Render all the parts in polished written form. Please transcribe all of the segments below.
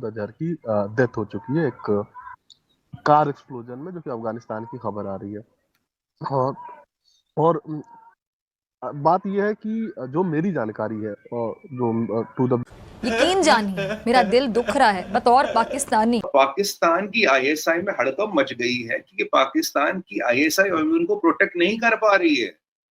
मसूद अजहर की डेथ हो चुकी है एक कार एक्सप्लोजन में, जो कि अफगानिस्तान की खबर आ रही है। और और बात यह है कि जो मेरी जानकारी है और जो टू द यकीन जानिए मेरा दिल दुख रहा है बतौर पाकिस्तानी। पाकिस्तान की आईएसआई में हड़कंप मच गई है क्योंकि पाकिस्तान की आईएसआई उनको प्रोटेक्ट नहीं कर पा रही है।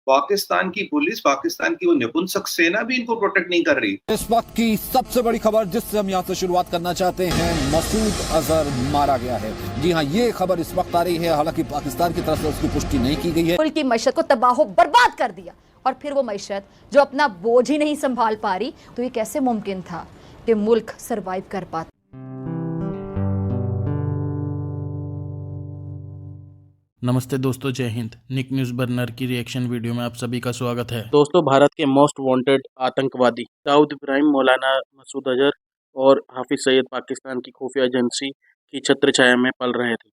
पाकिस्तान की पुलिस, पाकिस्तान की वो निपुंसक सेना भी इनको प्रोटेक्ट नहीं कर रही। इस वक्त की सबसे बड़ी खबर जिससे हम यहाँ से शुरुआत करना चाहते हैं, मसूद अजहर मारा गया है। जी हाँ, ये खबर इस वक्त आ रही है, हालांकि पाकिस्तान की तरफ से उसकी पुष्टि नहीं की गई है। मुल्क की मईशत को तबाह बर्बाद कर दिया, और फिर वो मईशत जो अपना बोझ ही नहीं संभाल पा रही, तो ये कैसे मुमकिन था कि मुल्क सरवाइव कर पाता। नमस्ते दोस्तों, जय हिंद। निक न्यूज़ बर्नर की रिएक्शन वीडियो में आप सभी का स्वागत है। दोस्तों, भारत के मोस्ट वांटेड आतंकवादी दाऊद इब्राहिम, मौलाना मसूद अजहर और हाफिज सईद पाकिस्तान की खुफिया एजेंसी की छत्रछाया में पल रहे थे।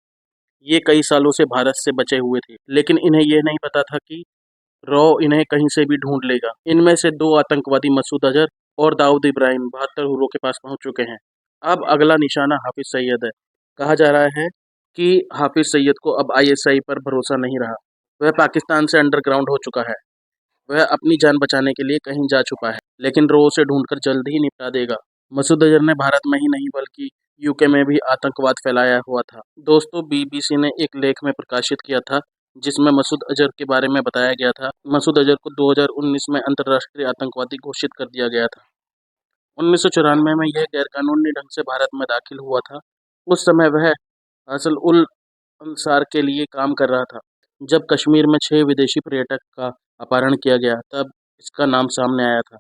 ये कई सालों से भारत से बचे हुए थे, लेकिन इन्हें यह नहीं पता था कि रॉ इन्हें कहीं से भी ढूंढ लेगा। इनमें से दो आतंकवादी मसूद अजहर और दाऊद इब्राहिम 72 हुर्रों के पास पहुंच चुके हैं। अब अगला निशाना हाफिज सईद है। कहा जा रहा है कि हाफिज सईद को अब आईएसआई पर भरोसा नहीं रहा। वह पाकिस्तान से अंडरग्राउंड हो चुका है। वह अपनी जान बचाने के लिए कहीं जा छुपा है, लेकिन रो उसे ढूंढकर जल्द ही निपटा देगा। मसूद अजहर ने भारत में ही नहीं बल्कि यूके में भी आतंकवाद फैलाया हुआ था। दोस्तों, बीबीसी ने एक लेख में प्रकाशित किया था जिसमें मसूद अजहर के बारे में बताया गया था। मसूद अजहर को 2019 में अंतर्राष्ट्रीय आतंकवादी घोषित कर दिया गया था। 1994 में यह गैरकानूनी ढंग से भारत में दाखिल हुआ था। उस समय वह असल उल अंसार के लिए काम कर रहा था। जब कश्मीर में 6 विदेशी पर्यटक का अपहरण किया गया, तब इसका नाम सामने आया था।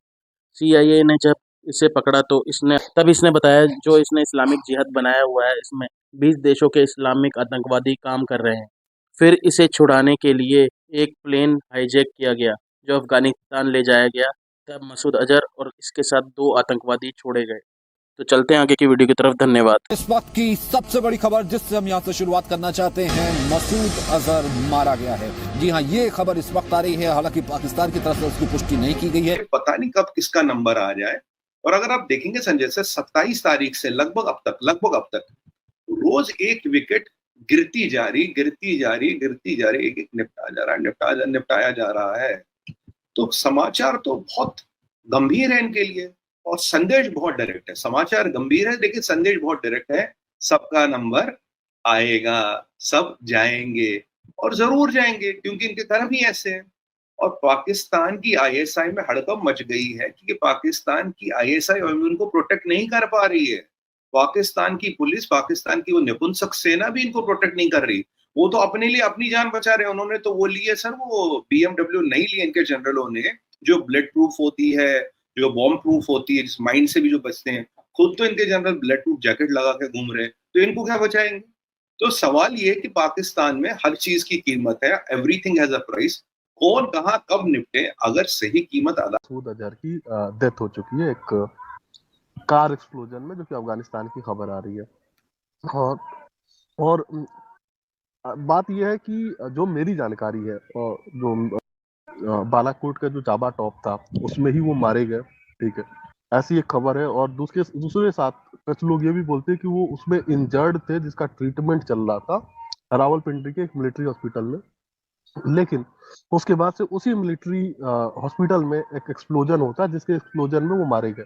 CIA ने जब इसे पकड़ा तो इसने बताया जो इसने इस्लामिक जिहाद बनाया हुआ है, इसमें 20 देशों के इस्लामिक आतंकवादी काम कर रहे हैं। फिर इसे छुड़ाने के लिए एक प्लेन हाईजैक किया गया जो अफगानिस्तान ले जाया गया। तब मसूद अजहर और इसके साथ 2 आतंकवादी छोड़े गए। तो चलते हैं आगे की वीडियो की तरफ। धन्यवाद। इस वक्त की सबसे बड़ी खबर जिससे हम यहाँ से शुरुआत करना चाहते हैं, मसूद अजहर मारा गया है। जी हाँ, ये खबर इस वक्त आ रही है, हालांकि पाकिस्तान की तरफ से उसकी पुष्टि नहीं की गई है। पता नहीं कब किसका नंबर आ जाए। और अगर आप देखेंगे संजय से 27 तारीख से लगभग अब तक रोज एक विकेट गिरती जा रही, एक एक निपटाया जा रहा है। तो समाचार तो बहुत गंभीर है इनके लिए, और संदेश बहुत डायरेक्ट है। समाचार गंभीर है लेकिन संदेश बहुत डायरेक्ट है। सबका नंबर आएगा, सब जाएंगे, और जरूर जाएंगे क्योंकि इनके कर्म ही ऐसे हैं। और पाकिस्तान की आईएसआई में हड़कंप मच गई है क्योंकि पाकिस्तान की आईएसआई उनको प्रोटेक्ट नहीं कर पा रही है। पाकिस्तान की पुलिस, पाकिस्तान की वो निपुंसक सेना भी इनको प्रोटेक्ट नहीं कर रही। वो तो अपने लिए अपनी जान बचा रहे हैं। उन्होंने तो वो लिए सर, वो BMW नहीं लिए इनके जनरलों ने, जो ब्लड प्रूफ होती है, जो बॉम्ब प्रूफ होती है, जिस माइंड से भी जो बचते हैं। खुद तो इनके जनरल ब्लड प्रूफ जैकेट लगा के घूम रहे हैं, तो इनको क्या बचाएंगे? तो सवाल ये कि पाकिस्तान में हर चीज की कीमत है, एवरीथिंग हैज अ प्राइस। कौन कहां कब निपटे, अगर सही कीमत अदा। मसूद अजहर की डेथ हो चुकी है एक कार एक्सप्लोजन में, जो कि अफगानिस्तान की खबर आ रही है। और और बात यह है कि जो मेरी जानकारी है, और जो बालाकोट का जो जाबा टॉप था उसमें ही वो मारे गए, ठीक है, ऐसी एक खबर है। और दूसरे साथ कुछ लोग ये भी बोलते हैं कि वो उसमें इंजर्ड थे जिसका ट्रीटमेंट चल रहा था रावलपिंडी के एक मिलिट्री हॉस्पिटल में। लेकिन उसके बाद से उसी मिलिट्री हॉस्पिटल में एक एक्सप्लोजन होता है, जिसके एक्सप्लोजन में वो मारे गए।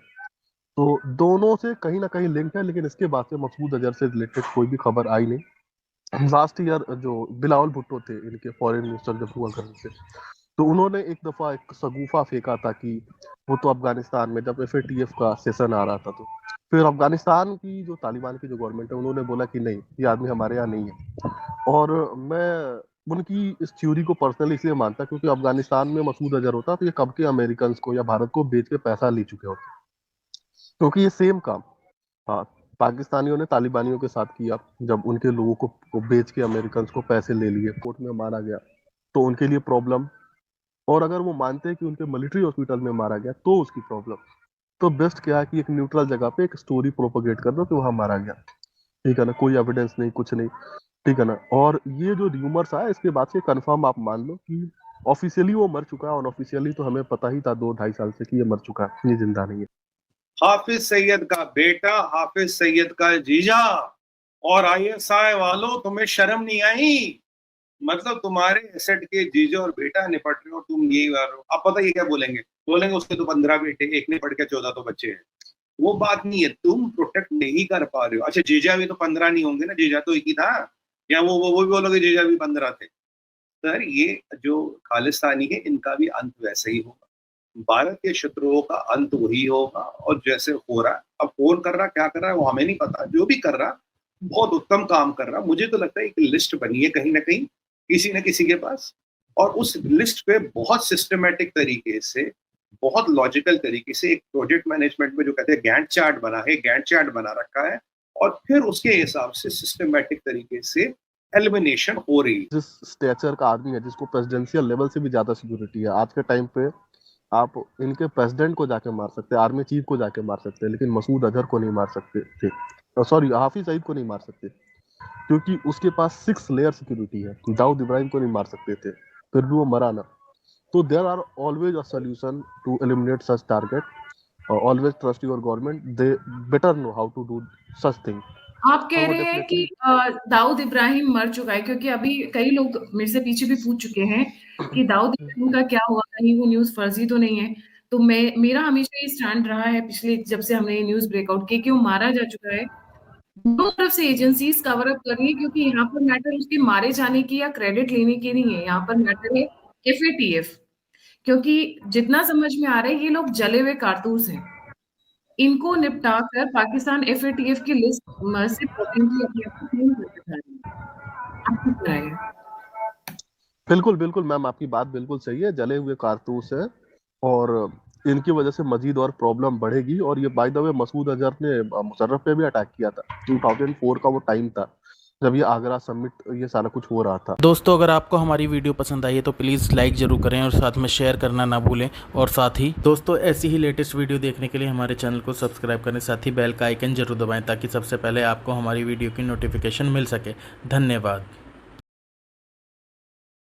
तो दोनों से कहीं ना कहीं लिंक है, लेकिन इसके बाद से मसूद अजहर से रिलेटेड कोई भी खबर आई नहीं। लास्ट ईयर जो बिलावल भुट्टो थे, इनके फॉरेन मिनिस्टर जब हुआ करते थे, तो उन्होंने एक दफा एक सगुफा फेंका था कि वो तो अफगानिस्तान में जब FATF का सेशन आ रहा था, तो फिर अफगानिस्तान की जो तालिबान की जो गवर्नमेंट है, उन्होंने बोला कि नहीं, ये आदमी हमारे यहाँ नहीं है। और मैं उनकी इस थ्योरी को पर्सनली इसलिए मानता क्योंकि अफगानिस्तान में मसूद अजहर होता तो ये कब के अमेरिकन को या भारत को बेच के पैसा ले चुके होते, क्योंकि ये सेम काम, हाँ, पाकिस्तानियों ने तालिबानियों के साथ किया। जब उनके लोगों को बेच के अमेरिकन को पैसे ले लिए, कोर्ट में मारा गया, तो उनके लिए प्रॉब्लम। और अगर वो मानते हैं कि उनके मिलिट्री हॉस्पिटल में मारा गया तो उसकी प्रॉब्लम। तो बेस्ट क्या है कि एक न्यूट्रल जगह पे एक स्टोरी प्रोपोगेट कर दो कि वहां मारा गया, ठीक है ना, कोई एविडेंस नहीं, कुछ नहीं, ठीक है ना। और ये जो र्यूमर्स आया, इसके बाद से कंफर्म आप मान लो कि ऑफिशियली वो मर चुका है, और ऑफिशियली तो हमें पता ही था 2-2.5 साल से कि ये मर चुका है, ये जिंदा नहीं है। हाफिज सईद का बेटा, हाफिज सईद का जीजा, और ISI वालों तुम्हें शर्म नहीं आई? मतलब तुम्हारे एसेट के जीजा और बेटा निपट रहे हो, तुम यही कर रहे हो। अब पता ये क्या बोलेंगे? बोलेंगे उसके तो 15 बेटे, एक ने पढ़ के 14 तो बच्चे हैं। वो बात नहीं है, तुम प्रोटेक्ट नहीं कर पा रहे हो। अच्छा जीजा भी तो 15 नहीं होंगे ना, जीजा तो एक ही था, या वो भी बोलोगे जीजा भी 15 थे? सर ये जो खालिस्तानी है इनका भी अंत वैसे ही होगा, भारत के शत्रुओं का अंत वही होगा। और जैसे हो रहा है, अब कौन कर रहा क्या कर रहा है वो हमें नहीं पता, जो भी कर रहा बहुत उत्तम काम कर रहा। मुझे तो लगता है एक लिस्ट बनी है कहीं ना कहीं किसी न किसी के पास, और उस लिस्ट पे बहुत सिस्टमेटिक तरीके से, बहुत लॉजिकल तरीके से एक प्रोजेक्ट मैनेजमेंट में जो कहते हैं गैंट चार्ट बना है, गैंट चार्ट बना रखा है, और फिर उसके हिसाब से सिस्टमेटिक तरीके से एलिमिनेशन हो रही है। जिस स्टेचर का आदमी है, जिसको प्रेसिडेंशियल लेवल से भी ज्यादा सिक्योरिटी है, आज के टाइम पे आप इनके प्रेसिडेंट को जाके मार सकते हैं, आर्मी चीफ को जाके मार सकते हैं, लेकिन मसूद अजहर को नहीं मार सकते थे, सॉरी हाफिज सईद को नहीं मार सकते, क्योंकि उसके पास 6 लेयर सिक्योरिटी है। दाऊद इब्राहिम को नहीं मार सकते थे, फिर भी वो मरा ना। तो there are always a solution to eliminate such target. Always trust your government, they better know how to do such thing. आप कह रहे हैं कि दाऊद इब्राहिम मर चुका है, क्योंकि अभी कई लोग मेरे से पीछे भी पूछ चुके हैं कि दाऊद इब्राहिम का क्या हुआ, कहीं वो न्यूज फर्जी तो नहीं है। तो मेरा हमेशा ये स्टैंड रहा है पिछले, जब से हमने ये न्यूज ब्रेकआउट की कि वो मारा जा चुका है। दोनों तरफ से एजेंसीज कवर अप कर रही है, क्योंकि यहाँ पर मैटर उसके मारे जाने की या क्रेडिट लेने की नहीं है, यहाँ पर मैटर है FATF। क्योंकि जितना समझ में आ रहा है ये लोग जले हुए कारतूस हैं, इनको निपटा कर पाकिस्तान FATF की लिस्ट से परमानेंटली अपने आप को क्लीन करके जा रही है। आपकी क्या राय है? बिल्कुल बिल्कुल मैम, आपकी बात बिल्कुल सही है, जले हुए कारतूस है और इनकी वजह से मजीद और प्रॉब्लम बढ़ेगी। और ये by the way Masood Azhar ने मुशर्रफ पे भी अटैक किया था, 2004 का वो टाइम था जब ये आगरा समिट ये सारा कुछ हो रहा था। दोस्तों अगर आपको हमारी वीडियो पसंद आई है तो प्लीज़ लाइक ज़रूर करें और साथ में शेयर करना ना भूलें। और साथ ही दोस्तों ऐसी ही लेटेस्ट वीडियो देखने के लिए हमारे चैनल को सब्सक्राइब करें, साथ ही बेल का आइकन जरूर दबाएं ताकि सबसे पहले आपको हमारी वीडियो की नोटिफिकेशन मिल सके। धन्यवाद।